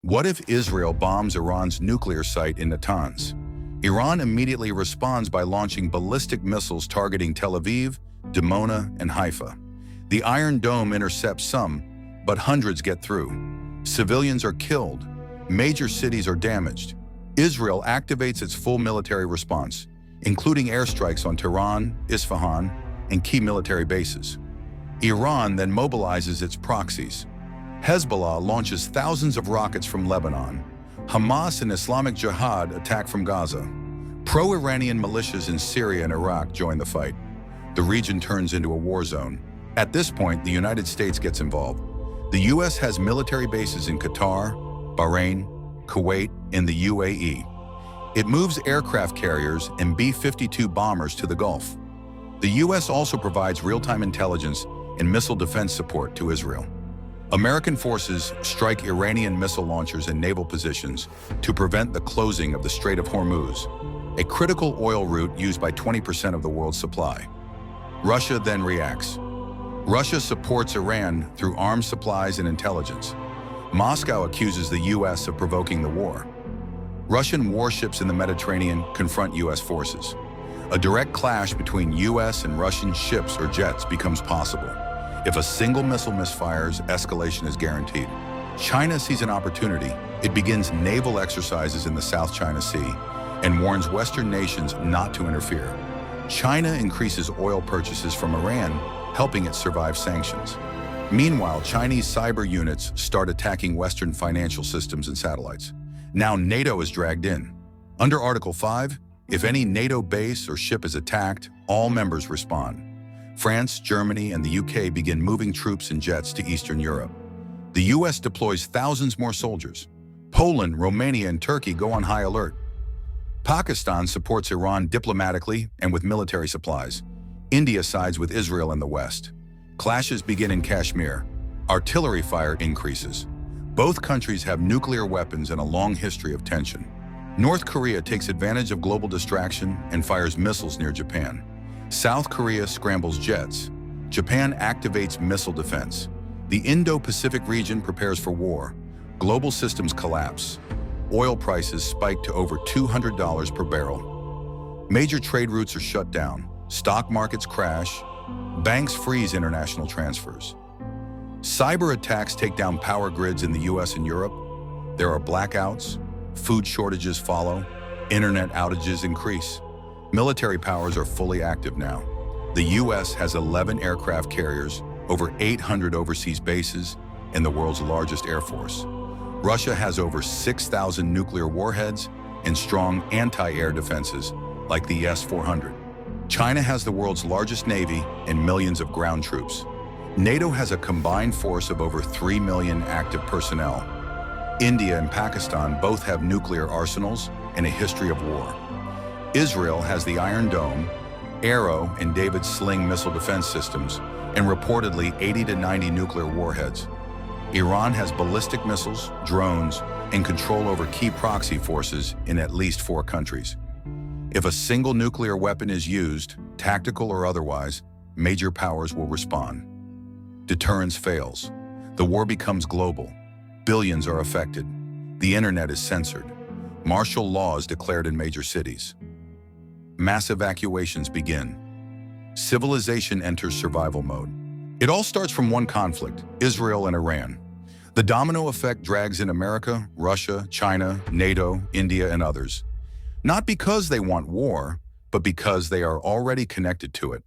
What if Israel bombs Iran's nuclear site in Natanz? Iran immediately responds by launching ballistic missiles targeting Tel Aviv, Dimona, and Haifa. The Iron Dome intercepts some, but hundreds get through. Civilians are killed. Major cities are damaged. Israel activates its full military response, including airstrikes on Tehran, Isfahan, and key military bases. Iran then mobilizes its proxies. Hezbollah launches thousands of rockets from Lebanon. Hamas and Islamic Jihad attack from Gaza. Pro-Iranian militias in Syria and Iraq join the fight. The region turns into a war zone. At this point, the United States gets involved. The U.S. has military bases in Qatar, Bahrain, Kuwait, and the UAE. It moves aircraft carriers and B-52 bombers to the Gulf. The U.S. also provides real-time intelligence and missile defense support to Israel. American forces strike Iranian missile launchers and naval positions to prevent the closing of the Strait of Hormuz, a critical oil route used by 20% of the world's supply. Russia then reacts. Russia supports Iran through arms supplies and intelligence. Moscow accuses the U.S. of provoking the war. Russian warships in the Mediterranean confront U.S. forces. A direct clash between U.S. and Russian ships or jets becomes possible. If a single missile misfires, escalation is guaranteed. China sees an opportunity. It begins naval exercises in the South China Sea and warns Western nations not to interfere. China increases oil purchases from Iran, helping it survive sanctions. Meanwhile, Chinese cyber units start attacking Western financial systems and satellites. Now NATO is dragged in. Under Article 5, if any NATO base or ship is attacked, all members respond. France, Germany, and the UK begin moving troops and jets to Eastern Europe. The US deploys thousands more soldiers. Poland, Romania, and Turkey go on high alert. Pakistan supports Iran diplomatically and with military supplies. India sides with Israel in the West. Clashes begin in Kashmir. Artillery fire increases. Both countries have nuclear weapons and a long history of tension. North Korea takes advantage of global distraction and fires missiles near Japan. South Korea scrambles jets. Japan activates missile defense. The Indo-Pacific region prepares for war. Global systems collapse. Oil prices spike to over $200 per barrel. Major trade routes are shut down. Stock markets crash. Banks freeze international transfers. Cyber attacks take down power grids in the US and Europe. There are blackouts. Food shortages follow. Internet outages increase. Military powers are fully active now. The U.S. has 11 aircraft carriers, over 800 overseas bases, and the world's largest air force. Russia has over 6,000 nuclear warheads and strong anti-air defenses, like the S-400. China has the world's largest navy and millions of ground troops. NATO has a combined force of over 3 million active personnel. India and Pakistan both have nuclear arsenals and a history of war. Israel has the Iron Dome, Arrow, and David's Sling missile defense systems, and reportedly 80 to 90 nuclear warheads. Iran has ballistic missiles, drones, and control over key proxy forces in at least 4 countries. If a single nuclear weapon is used, tactical or otherwise, major powers will respond. Deterrence fails. The war becomes global. Billions are affected. The internet is censored. Martial law is declared in major cities. Mass evacuations begin. Civilization enters survival mode. It all starts from one conflict, Israel and Iran. The domino effect drags in America, Russia, China, NATO, India, and others. Not because they want war, but because they are already connected to it.